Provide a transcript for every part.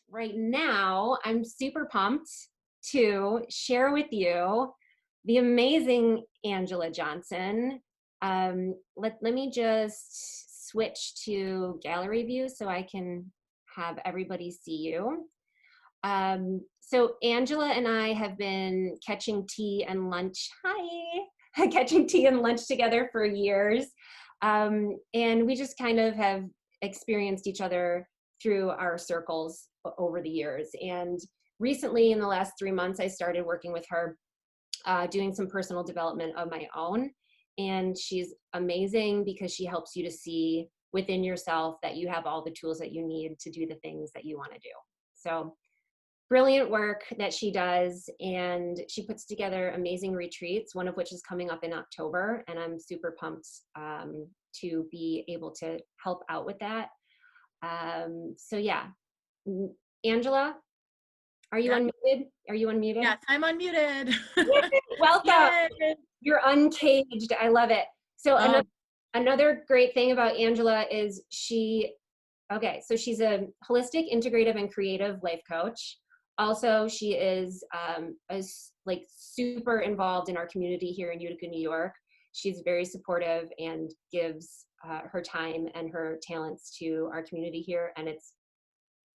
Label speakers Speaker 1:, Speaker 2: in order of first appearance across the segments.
Speaker 1: right now, I'm super pumped to share with you the amazing Angela Johnson. Let me just switch to gallery view so I can have everybody see you. So Angela and I have been catching tea and lunch. Hi, catching tea and lunch together for years. And we just kind of have experienced each other through our circles over the years. And recently, in the last 3 months, I started working with her, doing some personal development of my own. And she's amazing because she helps you to see within yourself that you have all the tools that you need to do the things that you want to do. So brilliant work that she does, and she puts together amazing retreats, one of which is coming up in October, and I'm super pumped to be able to help out with that. So yeah, Angela, are you
Speaker 2: Yeah.
Speaker 1: unmuted? Are you unmuted?
Speaker 2: Yes, I'm unmuted.
Speaker 1: Welcome.
Speaker 2: Yay.
Speaker 1: You're uncaged. I love it. So
Speaker 2: Oh,
Speaker 1: another great thing about Angela is so she's a holistic, integrative, and creative life coach. Also, she is like super involved in our community here in Utica, New York. She's very supportive and gives her time and her talents to our community here, and it's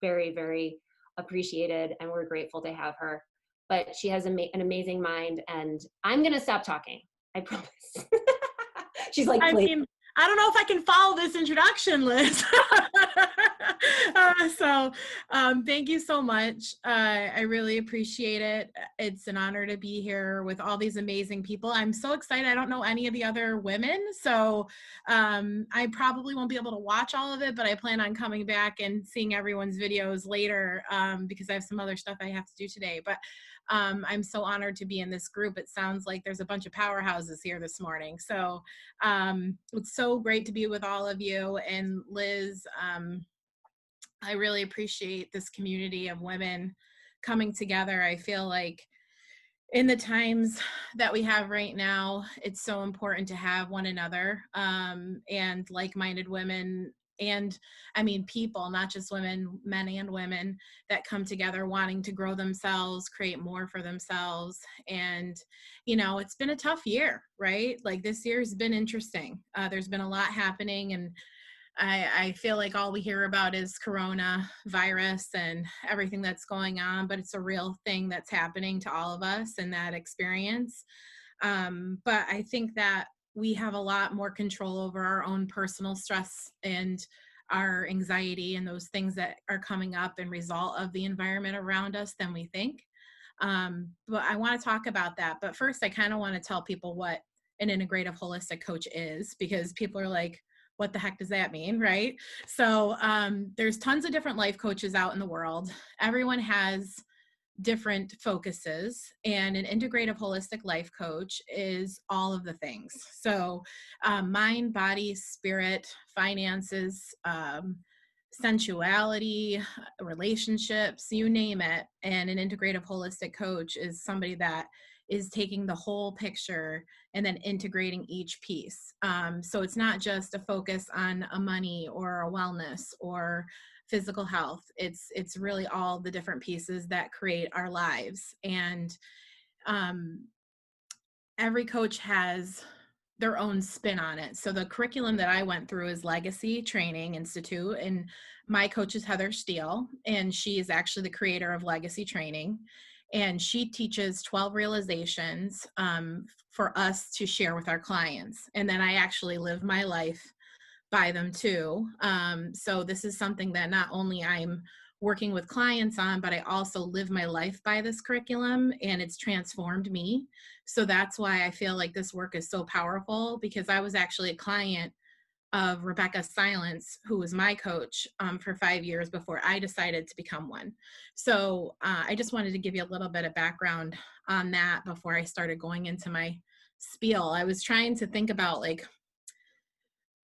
Speaker 1: very, very appreciated, and we're grateful to have her. But she has an amazing mind, and I'm gonna stop talking. I promise. She's like,
Speaker 2: I
Speaker 1: please.
Speaker 2: mean, I don't know if I can follow this introduction, Liz. Thank you so much. I really appreciate it. It's an honor to be here with all these amazing people. I'm so excited. I don't know any of the other women, so I probably won't be able to watch all of it, but I plan on coming back and seeing everyone's videos later because I have some other stuff I have to do today. But I'm so honored to be in this group. It sounds like there's a bunch of powerhouses here this morning. So it's so great to be with all of you. And Liz, I really appreciate this community of women coming together. I feel like in the times that we have right now, it's so important to have one another and like-minded women. And I mean, people, not just women, men and women that come together wanting to grow themselves, create more for themselves. And, you know, it's been a tough year, right? Like this year's been interesting. There's been a lot happening, and I feel like all we hear about is coronavirus and everything that's going on, but it's a real thing that's happening to all of us in that experience. But I think that we have a lot more control over our own personal stress and our anxiety and those things that are coming up and result of the environment around us than we think. But I want to talk about that. But first, I kind of want to tell people what an integrative holistic coach is, because people are like, what the heck does that mean, right? So there's tons of different life coaches out in the world. Everyone has different focuses, and an integrative holistic life coach is all of the things. So mind, body, spirit, finances, sensuality, relationships, you name it. And an integrative holistic coach is somebody that is taking the whole picture and then integrating each piece. So it's not just a focus on a money or a wellness or physical health. It's really all the different pieces that create our lives. And every coach has their own spin on it. So the curriculum that I went through is Legacy Training Institute, and my coach is Heather Steele, and she is actually the creator of Legacy Training. And she teaches 12 realizations for us to share with our clients. And then I actually live my life by them too. So this is something that not only I'm working with clients on, but I also live my life by this curriculum, and it's transformed me. So that's why I feel like this work is so powerful, because I was actually a client of Rebecca Silence, who was my coach for 5 years before I decided to become one. So I just wanted to give you a little bit of background on that before I started going into my spiel. I was trying to think about like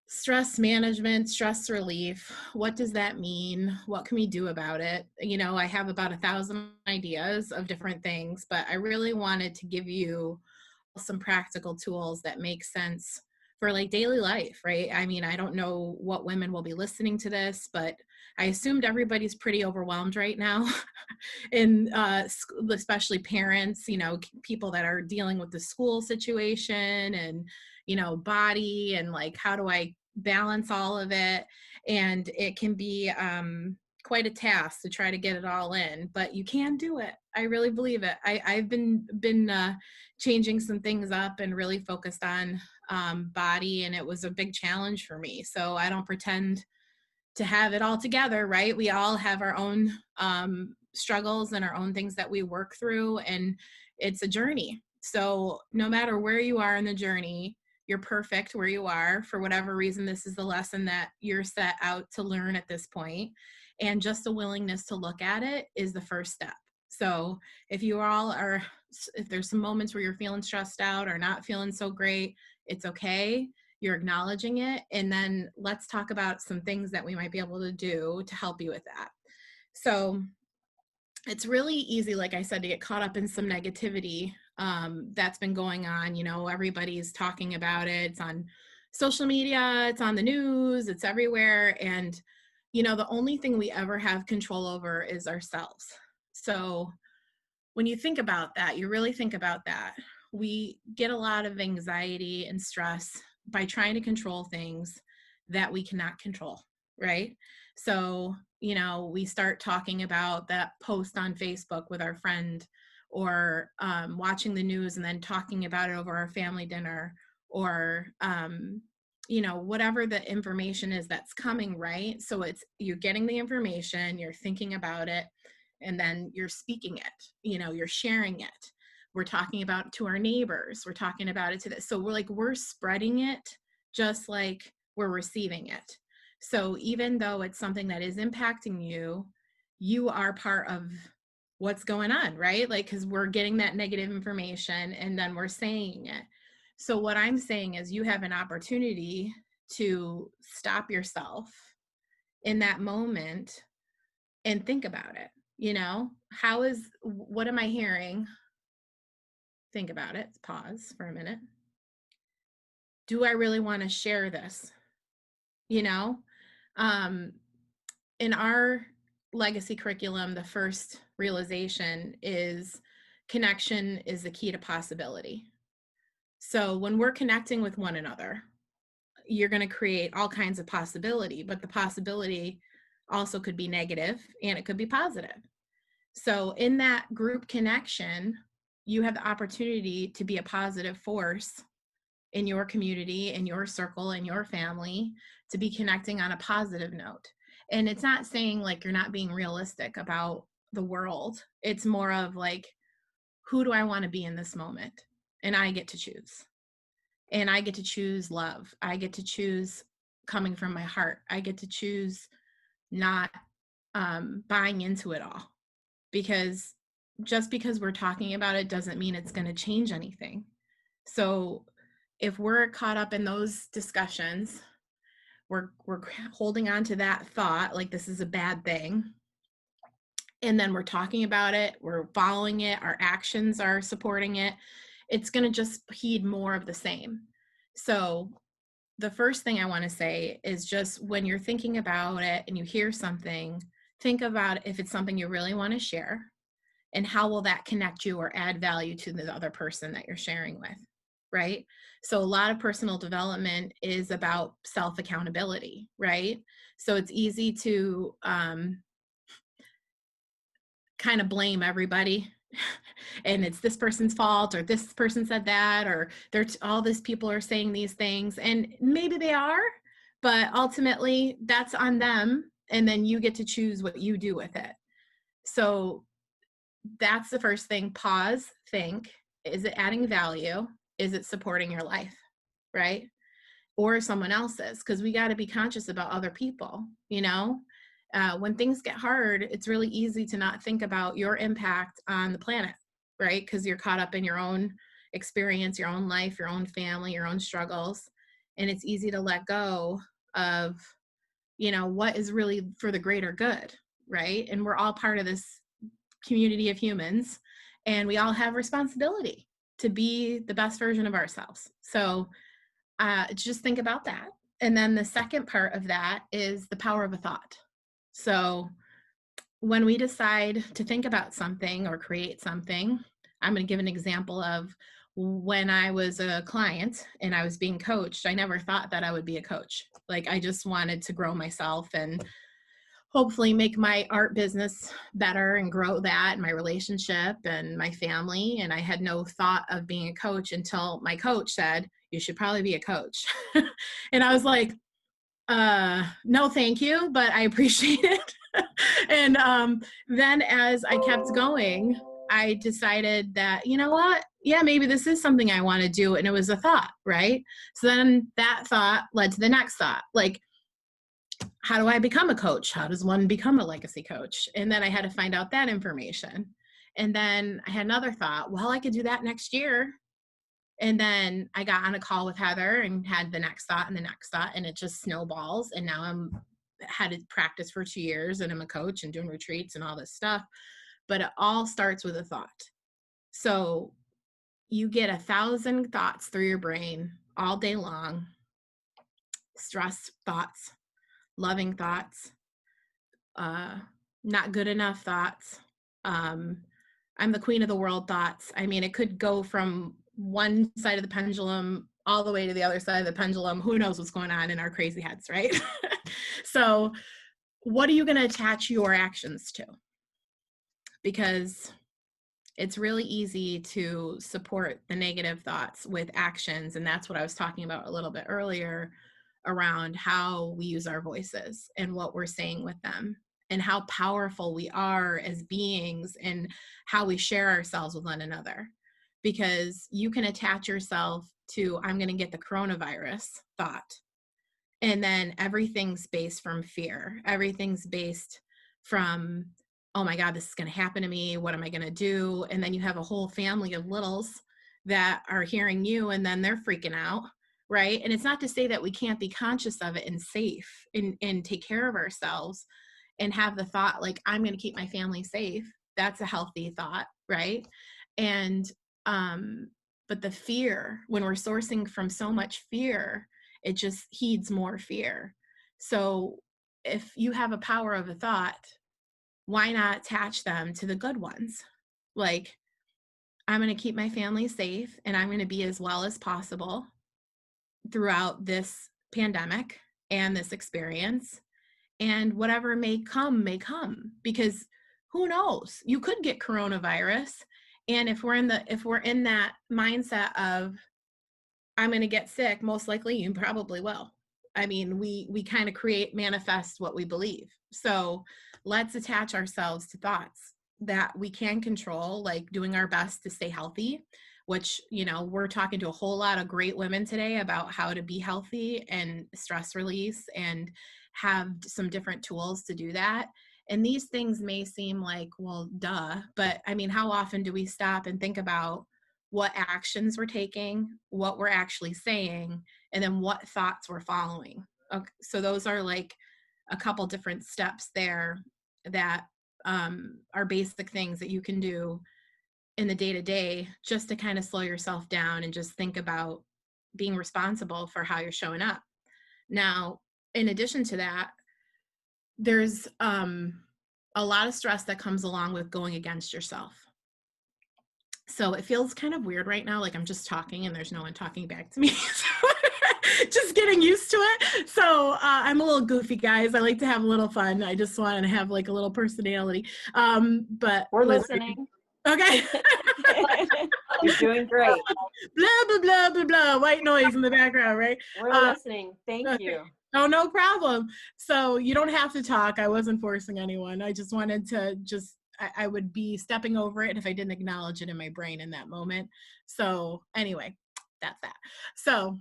Speaker 2: stress management, stress relief. What does that mean? What can we do about it? You know, I have about 1,000 ideas of different things, but I really wanted to give you some practical tools that make sense for like daily life, right? I mean, I don't know what women will be listening to this, but I assumed everybody's pretty overwhelmed right now. And especially parents, you know, people that are dealing with the school situation and, you know, body and like, how do I balance all of it? And it can be quite a task to try to get it all in, but you can do it. I really believe it. I've been changing some things up and really focused on body, and it was a big challenge for me. So I don't pretend to have it all together, right? We all have our own struggles and our own things that we work through, and it's a journey. So no matter where you are in the journey, you're perfect where you are. For whatever reason, this is the lesson that you're set out to learn at this point, and just a willingness to look at it is the first step. So if you all are, if there's some moments where you're feeling stressed out or not feeling so great, it's okay. You're acknowledging it. And then let's talk about some things that we might be able to do to help you with that. So it's really easy, like I said, to get caught up in some negativity that's been going on. You know, everybody's talking about it. It's on social media, it's on the news, it's everywhere. And, you know, the only thing we ever have control over is ourselves. So when you think about that, you really think about that, we get a lot of anxiety and stress by trying to control things that we cannot control, right? So, you know, we start talking about that post on Facebook with our friend, or watching the news and then talking about it over our family dinner, or, you know, whatever the information is that's coming, right? So it's, you're getting the information, you're thinking about it, and then you're speaking it, you know, you're sharing it. We're talking about it to our neighbors, we're talking about it to this. So we're like, we're spreading it just like we're receiving it. So even though it's something that is impacting you, you are part of what's going on, right? Like, because we're getting that negative information and then we're saying it. So what I'm saying is you have an opportunity to stop yourself in that moment and think about it. You know, what am I hearing? Think about it. Pause for a minute. Do I really want to share this? You know, um, in our legacy curriculum, the first realization is connection is the key to possibility. So when we're connecting with one another, you're going to create all kinds of possibility, but the possibility also could be negative and it could be positive. So in that group connection, you have the opportunity to be a positive force in your community, in your circle, in your family, to be connecting on a positive note. And it's not saying like you're not being realistic about the world. It's more of like, who do I want to be in this moment? And I get to choose. And I get to choose love. I get to choose coming from my heart. I get to choose not buying into it all. Because just because we're talking about it doesn't mean it's going to change anything. So if we're caught up in those discussions, we're holding on to that thought like this is a bad thing, and then we're talking about it, we're following it, our actions are supporting it, it's going to just heed more of the same. So the first thing I want to say is, just when you're thinking about it and you hear something, think about if it's something you really want to share, and how will that connect you or add value to the other person that you're sharing with, right? So a lot of personal development is about self-accountability, right? So it's easy to kind of blame everybody and it's this person's fault, or this person said that, or all these people are saying these things, and maybe they are, but ultimately that's on them, and then you get to choose what you do with it. So that's the first thing. Pause, think, is it adding value? Is it supporting your life, right? Or someone else's? Because we got to be conscious about other people, you know? When things get hard, it's really easy to not think about your impact on the planet, right? Because you're caught up in your own experience, your own life, your own family, your own struggles. And it's easy to let go of, you know, what is really for the greater good, right? And we're all part of this community of humans, and we all have responsibility to be the best version of ourselves. So just think about that. And then the second part of that is the power of a thought. So when we decide to think about something or create something, I'm going to give an example of when I was a client and I was being coached. I never thought that I would be a coach. Like, I just wanted to grow myself and hopefully make my art business better and grow that and my relationship and my family. And I had no thought of being a coach until my coach said, you should probably be a coach. And I was like, no, thank you, but I appreciate it. And then as I kept going, I decided that, you know what? Yeah, maybe this is something I want to do. And it was a thought, right? So then that thought led to the next thought. Like, how do I become a coach? How does one become a legacy coach? And then I had to find out that information. And then I had another thought, well, I could do that next year. And then I got on a call with Heather and had the next thought and the next thought, and it just snowballs. And now I'm had to practice for 2 years and I'm a coach and doing retreats and all this stuff. But it all starts with a thought. So you get 1,000 thoughts through your brain all day long, stress thoughts, loving thoughts, not good enough thoughts. I'm the queen of the world thoughts. I mean, it could go from one side of the pendulum all the way to the other side of the pendulum. Who knows what's going on in our crazy heads, right? So what are you going to attach your actions to? Because it's really easy to support the negative thoughts with actions. And that's what I was talking about a little bit earlier around how we use our voices and what we're saying with them and how powerful we are as beings and how we share ourselves with one another. Because you can attach yourself to, I'm going to get the coronavirus thought. And then everything's based from fear. Everything's based from, oh my God, this is going to happen to me. What am I going to do? And then you have a whole family of littles that are hearing you and then they're freaking out, right? And it's not to say that we can't be conscious of it and safe and take care of ourselves and have the thought like, I'm going to keep my family safe. That's a healthy thought, right? And, but the fear, when we're sourcing from so much fear, it just heeds more fear. So if you have a power of a thought, why not attach them to the good ones? Like, I'm going to keep my family safe and I'm going to be as well as possible throughout this pandemic and this experience. And whatever may come, because who knows? You could get coronavirus. And if we're in that mindset of, I'm going to get sick, most likely you probably will. I mean, we kind of manifest what we believe. So let's attach ourselves to thoughts that we can control, like doing our best to stay healthy, which, we're talking to a whole lot of great women today about how to be healthy and stress release and have some different tools to do that. And these things may seem like, well, duh, but I mean, how often do we stop and think about what actions we're taking, what we're actually saying, and then what thoughts we're following? Okay, so those are like a couple different steps there that are basic things that you can do in the day-to-day just to kind of slow yourself down and just think about being responsible for how you're showing up. Now, in addition to that, there's a lot of stress that comes along with going against yourself. So it feels kind of weird right now, like I'm just talking and there's no one talking back to me. Just getting used to it. So I'm a little goofy, guys. I like to have a little fun. I just want to have like a little personality. But
Speaker 3: we're listening.
Speaker 2: Okay.
Speaker 3: You're doing great.
Speaker 2: Blah, blah, blah, blah, blah. White noise in the background, right?
Speaker 3: We're listening. Thank you.
Speaker 2: Oh, no problem. So you don't have to talk. I wasn't forcing anyone. I just wanted to I would be stepping over it if I didn't acknowledge it in my brain in that moment. So anyway, that's that. So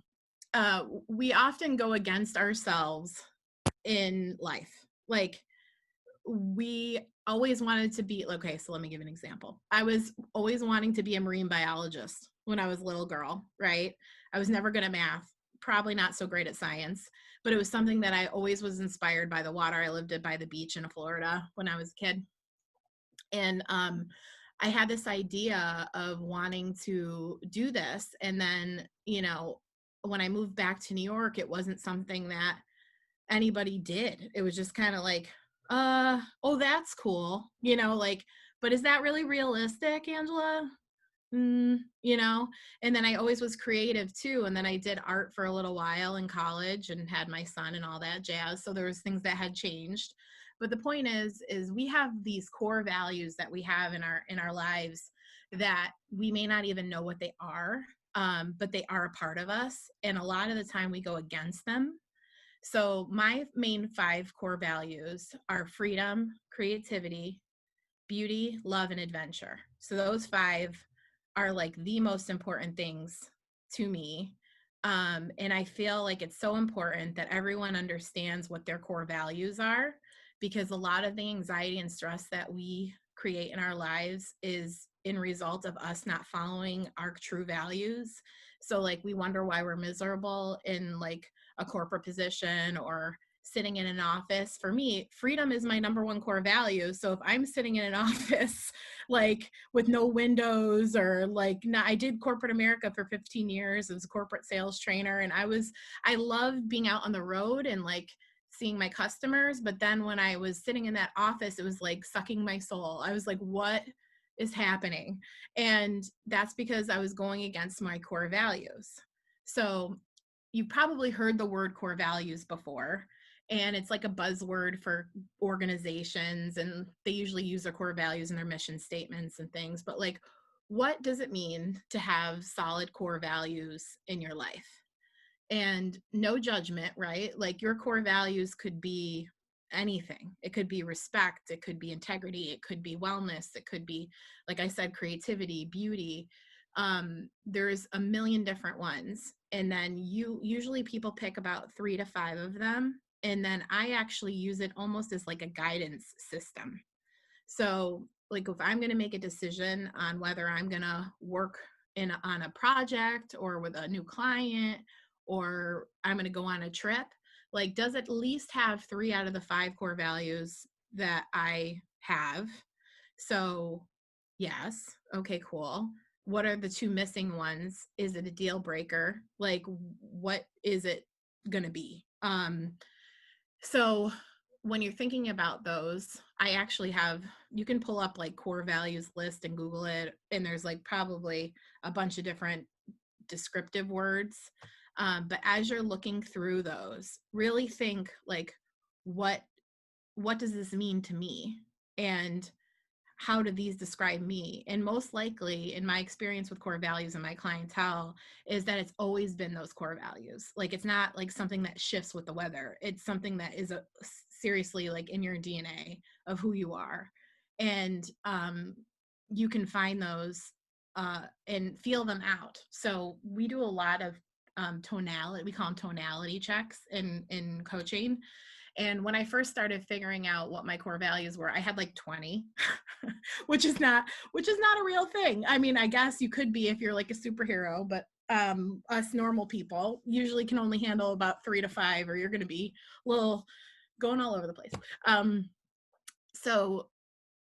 Speaker 2: we often go against ourselves in life. Like, we always wanted to be, okay, so let me give an example. I was always wanting to be a marine biologist when I was a little girl, right? I was never good at math, probably not so great at science, but it was something that I always was inspired by the water. I lived by the beach in Florida when I was a kid. And I had this idea of wanting to do this. And then, when I moved back to New York, it wasn't something that anybody did. It was just kind of like, oh, that's cool, like, but is that really realistic, Angela? You know, and then I always was creative too. And then I did art for a little while in college and had my son and all that jazz. So there was things that had changed. But the point is we have these core values that we have in our lives that we may not even know what they are, but they are a part of us. And a lot of the time we go against them. So my main 5 core values are freedom, creativity, beauty, love, and adventure. So those 5 are like the most important things to me. And I feel like it's so important that everyone understands what their core values are, because a lot of the anxiety and stress that we create in our lives is in result of us not following our true values. So like we wonder why we're miserable in like a corporate position or sitting in an office. For me, freedom is my number 1 core value. So if I'm sitting in an office like with no windows or like I did corporate America for 15 years as a corporate sales trainer, and I loved being out on the road and like seeing my customers. But then when I was sitting in that office, it was like sucking my soul. I was like, what is happening? And that's because I was going against my core values. So you've probably heard the word core values before, and it's like a buzzword for organizations, and they usually use their core values in their mission statements and things. But like, what does it mean to have solid core values in your life? And no judgment, right? Like your core values could be anything. It could be respect, it could be integrity, it could be wellness, it could be, like I said, creativity, beauty. There's a million different ones. And then usually people pick about 3 to 5 of them. And then I actually use it almost as like a guidance system. So like if I'm going to make a decision on whether I'm going to work on a project or with a new client, or I'm going to go on a trip, like does it at least have 3 out of the 5 core values that I have? So yes. Okay, cool. What are the 2 missing ones? Is it a deal breaker? Like what is it going to be? So when you're thinking about those, I actually have, you can pull up like core values list and Google it, and there's like probably a bunch of different descriptive words. But as you're looking through those, really think like, what does this mean to me? And how do these describe me? And most likely, in my experience with core values and my clientele, is that it's always been those core values. Like it's not like something that shifts with the weather. It's something that is seriously like in your DNA of who you are. And you can find those and feel them out. So we do a lot of tonality, we call them tonality checks in coaching. And when I first started figuring out what my core values were, I had like 20, which is not a real thing. I mean, I guess you could be if you're like a superhero, but us normal people usually can only handle about 3 to 5, or you're going to be a little going all over the place. So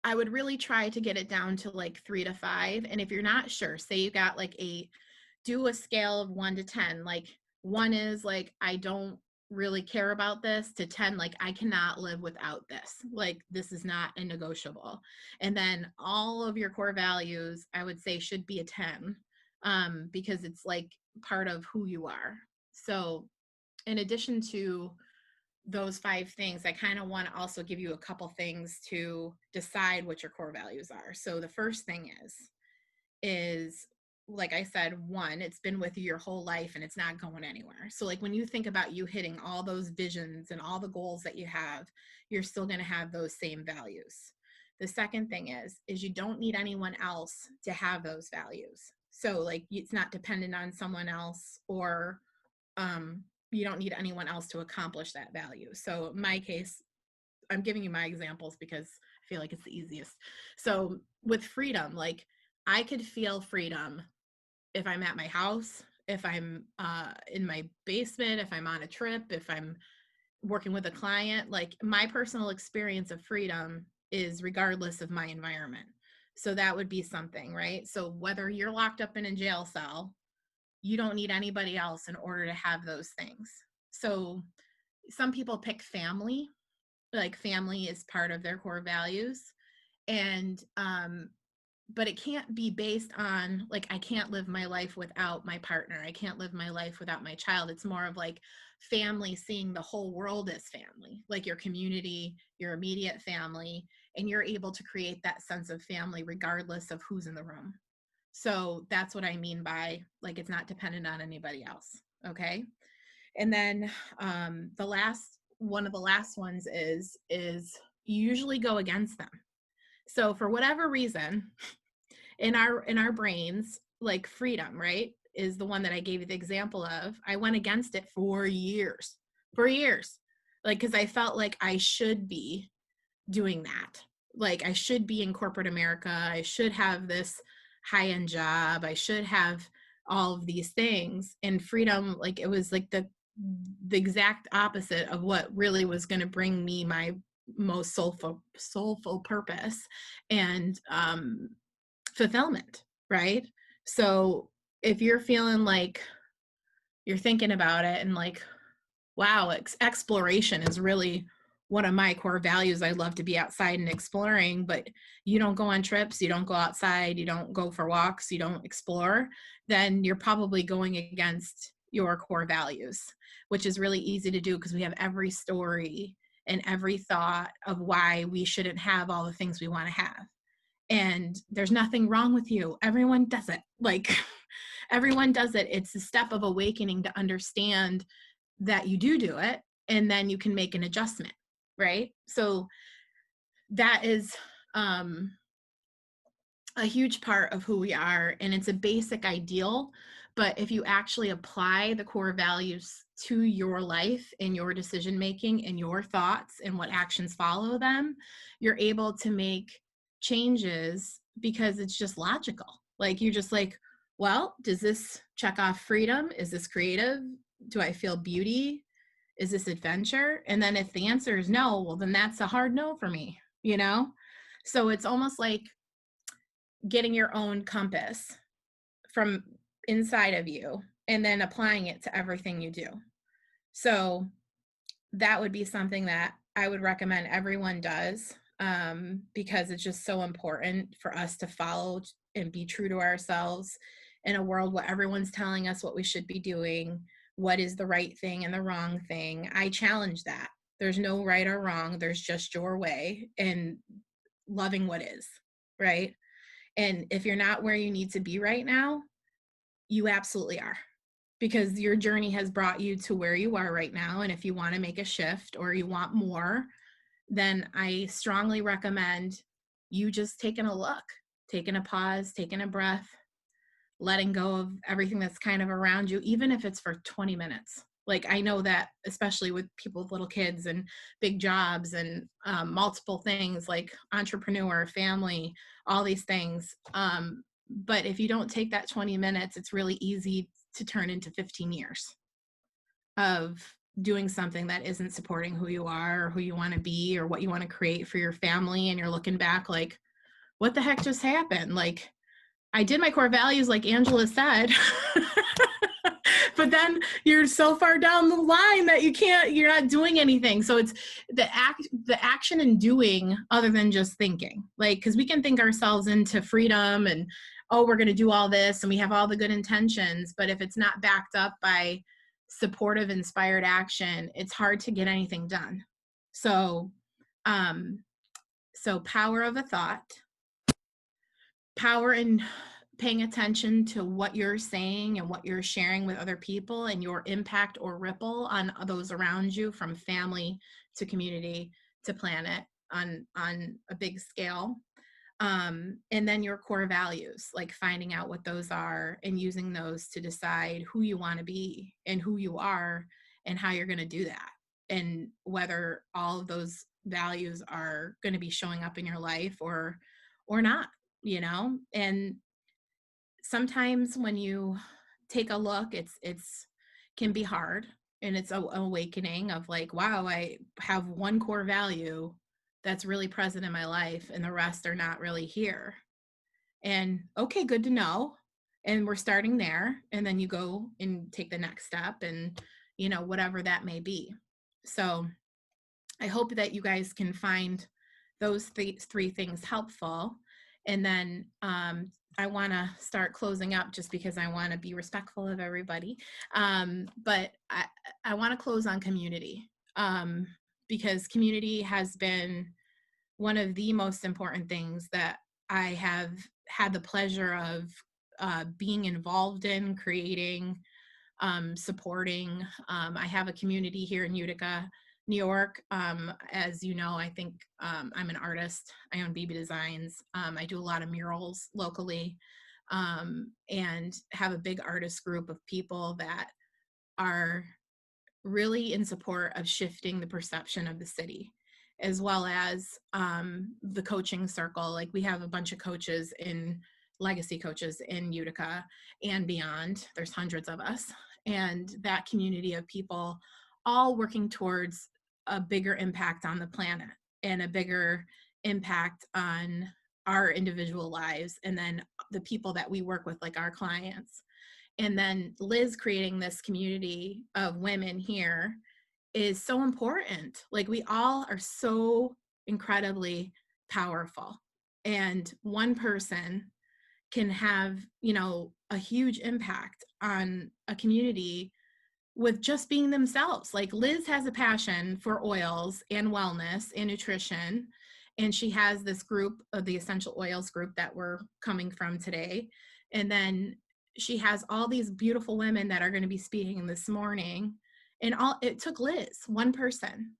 Speaker 2: I would really try to get it down to like 3 to 5. And if you're not sure, say you got like 8, do a scale of 1 to 10. Like 1 is like, I don't really care about this, to 10, like I cannot live without this. Like this is not a negotiable. And then all of your core values, I would say, should be a 10, because it's like part of who you are. So in addition to those 5 things, I kind of want to also give you a couple things to decide what your core values are. So the first thing is like I said, 1, it's been with you your whole life and it's not going anywhere. So like when you think about you hitting all those visions and all the goals that you have, you're still going to have those same values. The second thing is you don't need anyone else to have those values. So like it's not dependent on someone else, or you don't need anyone else to accomplish that value. So in my case, I'm giving you my examples because I feel like it's the easiest. So with freedom, like I could feel freedom if I'm at my house, if I'm in my basement, if I'm on a trip, if I'm working with a client. Like my personal experience of freedom is regardless of my environment. So that would be something, right? So whether you're locked up in a jail cell, you don't need anybody else in order to have those things. So some people pick family, like family is part of their core values. And but it can't be based on like, I can't live my life without my partner, I can't live my life without my child. It's more of like family, seeing the whole world as family, like your community, your immediate family, and you're able to create that sense of family regardless of who's in the room. So that's what I mean by like, it's not dependent on anybody else. Okay. And then one of the last ones is you usually go against them. So for whatever reason, in our brains, like freedom, right, is the one that I gave you the example of. I went against it for years, like, because I felt like I should be doing that. Like I should be in corporate America. I should have this high-end job. I should have all of these things. And freedom, like it was like the exact opposite of what really was going to bring me my most soulful purpose and fulfillment, right? So if you're feeling like you're thinking about it and like, wow, exploration is really one of my core values. I love to be outside and exploring, but you don't go on trips, you don't go outside, you don't go for walks, you don't explore, then you're probably going against your core values, which is really easy to do because we have every story and every thought of why we shouldn't have all the things we want to have. And there's nothing wrong with you. Everyone does it. Like everyone does it. It's a step of awakening to understand that you do it, and then you can make an adjustment, right? So that is a huge part of who we are, and it's a basic ideal. But if you actually apply the core values to your life and your decision making and your thoughts and what actions follow them, you're able to make changes because it's just logical. Like you're just like, well, does this check off freedom? Is this creative? Do I feel beauty? Is this adventure? And then if the answer is no, well, then that's a hard no for me, you know? So it's almost like getting your own compass from inside of you and then applying it to everything you do. So that would be something that I would recommend everyone does, because it's just so important for us to follow and be true to ourselves in a world where everyone's telling us what we should be doing, what is the right thing and the wrong thing. I challenge that. There's no right or wrong. There's just your way and loving what is, right? And if you're not where you need to be right now, you absolutely are, because your journey has brought you to where you are right now. And if you want to make a shift or you want more, then I strongly recommend you just taking a look, taking a pause, taking a breath, letting go of everything that's kind of around you, even if it's for 20 minutes. Like I know that especially with people with little kids and big jobs and multiple things like entrepreneur, family, all these things. But if you don't take that 20 minutes, it's really easy to turn into 15 years of doing something that isn't supporting who you are or who you want to be or what you want to create for your family. And you're looking back like, what the heck just happened? Like, I did my core values like Angela said, but then you're so far down the line that you're not doing anything. So it's the action and doing other than just thinking, like, cause we can think ourselves into freedom and, oh, we're going to do all this and we have all the good intentions. But if it's not backed up by supportive, inspired action, it's hard to get anything done. So, so power of a thought, power in paying attention to what you're saying and what you're sharing with other people and your impact or ripple on those around you, from family to community to planet on a big scale. And then your core values, like finding out what those are and using those to decide who you want to be and who you are and how you're going to do that. And whether all of those values are going to be showing up in your life or not, you know. And sometimes when you take a look, it's can be hard, and it's an awakening of like, wow, I have one core value that's really present in my life and the rest are not really here. And okay, good to know. And we're starting there, and then you go and take the next step, and whatever that may be. So I hope that you guys can find those three things helpful. And then I want to start closing up, just because I want to be respectful of everybody. But I want to close on community, because community has been one of the most important things that I have had the pleasure of being involved in, creating, supporting. I have a community here in Utica, New York. As you know, I think I'm an artist. I own BB Designs. I do a lot of murals locally, and have a big artist group of people that are really in support of shifting the perception of the city, as well as the coaching circle. Like, we have a bunch of coaches legacy coaches in Utica and beyond. There's hundreds of us, and that community of people all working towards a bigger impact on the planet and a bigger impact on our individual lives, and then the people that we work with, like our clients. And then Liz creating this community of women here is so important. Like, we all are so incredibly powerful, and one person can have, a huge impact on a community with just being themselves. Like, Liz has a passion for oils and wellness and nutrition, and she has this group of the Essential Oils group that we're coming from today. And then she has all these beautiful women that are going to be speaking this morning. And it took Liz, one person.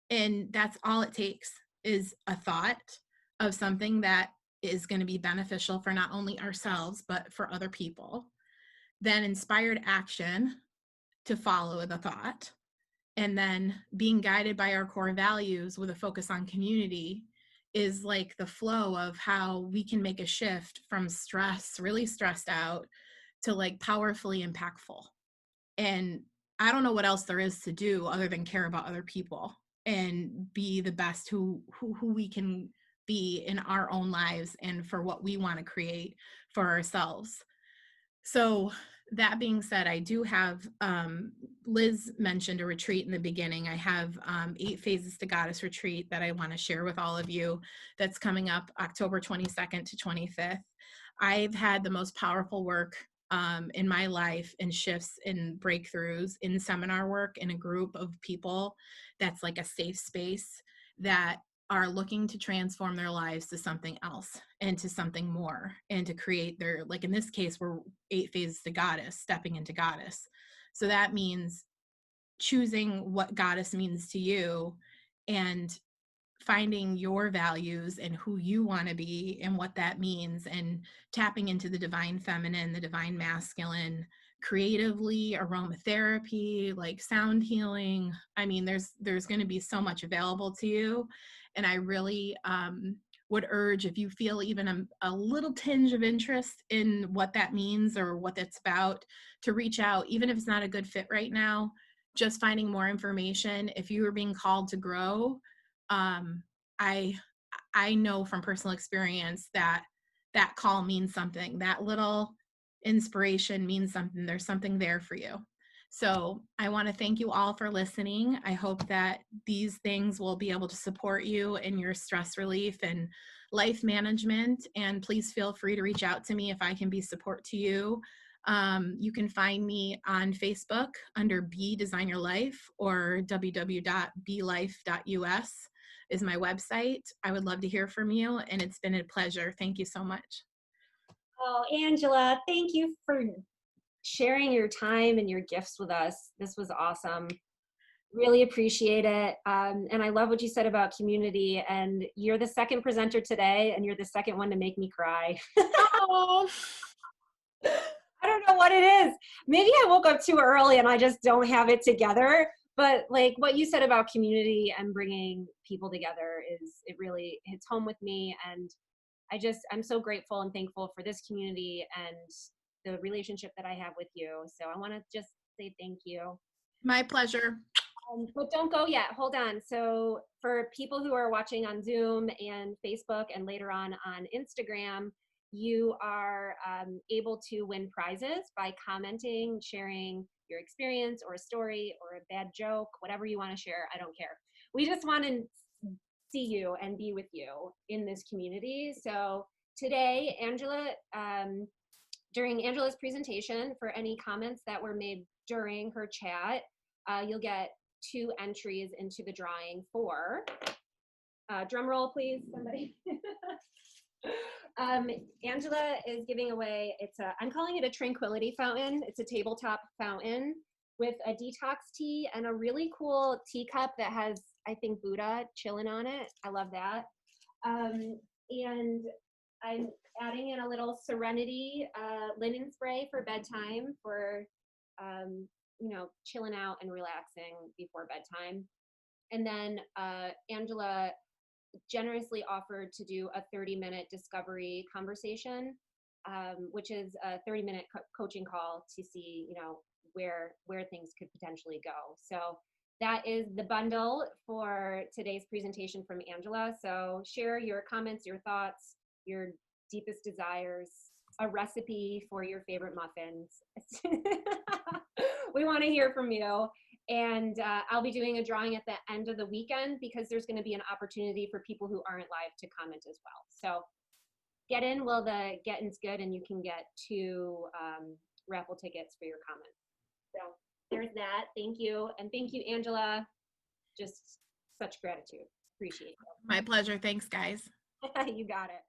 Speaker 2: And that's all it takes, is a thought of something that is going to be beneficial for not only ourselves, but for other people. Then inspired action to follow the thought, and then being guided by our core values with a focus on community is like the flow of how we can make a shift from really stressed out, to like powerfully impactful. And I don't know what else there is to do other than care about other people and be the best who we can be in our own lives and for what we want to create for ourselves. So that being said, I do have, Liz mentioned a retreat in the beginning. I have 8 Phases to Goddess retreat that I want to share with all of you, that's coming up October 22nd to 25th. I've had the most powerful work in my life, and shifts and breakthroughs in seminar work in a group of people that's like a safe space, that are looking to transform their lives to something else and to something more, and to create their, like in this case, we're 8 Phases to Goddess, stepping into goddess. So that means choosing what goddess means to you, and finding your values and who you want to be and what that means, and tapping into the divine feminine, the divine masculine, creatively, aromatherapy, like sound healing. I mean, there's going to be so much available to you. And I really would urge, if you feel even a little tinge of interest in what that means or what that's about, to reach out, even if it's not a good fit right now. Just finding more information. If you are being called to grow, I know from personal experience that that call means something. That little inspiration means something. There's something there for you. So I want to thank you all for listening. I hope that these things will be able to support you in your stress relief and life management. And please feel free to reach out to me if I can be support to you. You can find me on Facebook under Be Design Your Life, or www.belife.us is my website. I would love to hear from you, and it's been a pleasure. Thank you so much.
Speaker 1: Oh, Angela, thank you for sharing your time and your gifts with us. This was awesome. Really appreciate it. And I love what you said about community. And you're the second presenter today, and you're the second one to make me cry.
Speaker 2: Oh.
Speaker 1: I don't know what it is. Maybe I woke up too early and I just don't have it together. But like what you said about community and bringing people together, it really hits home with me. And I'm so grateful and thankful for this community and the relationship that I have with you. So I want to just say thank you.
Speaker 2: My pleasure.
Speaker 1: But don't go yet. Hold on. So for people who are watching on Zoom and Facebook and later on Instagram, you are able to win prizes by commenting, sharing your experience or a story or a bad joke, whatever you want to share. I don't care. We just want to see you and be with you in this community. So today, Angela, during Angela's presentation, for any comments that were made during her chat, you'll get 2 entries into the drawing for, drum roll please, somebody. Angela is giving away, I'm calling it a tranquility fountain. It's a tabletop fountain with a detox tea and a really cool teacup that has, I think, Buddha chilling on it. I love that. And I'm adding in a little Serenity linen spray for bedtime for, you know, chilling out and relaxing before bedtime. And then Angela generously offered to do a 30-minute discovery conversation, which is a 30-minute coaching call to see, you know, where things could potentially go. So that is the bundle for today's presentation from Angela. So share your comments, your thoughts, your deepest desires, a recipe for your favorite muffins. We want to hear from you. And I'll be doing a drawing at the end of the weekend because there's going to be an opportunity for people who aren't live to comment as well. So get in while the getting's good, and you can get 2 raffle tickets for your comments. So there's that. Thank you. And thank you, Angela. Just such gratitude. Appreciate it.
Speaker 2: My pleasure. Thanks, guys.
Speaker 1: You got it.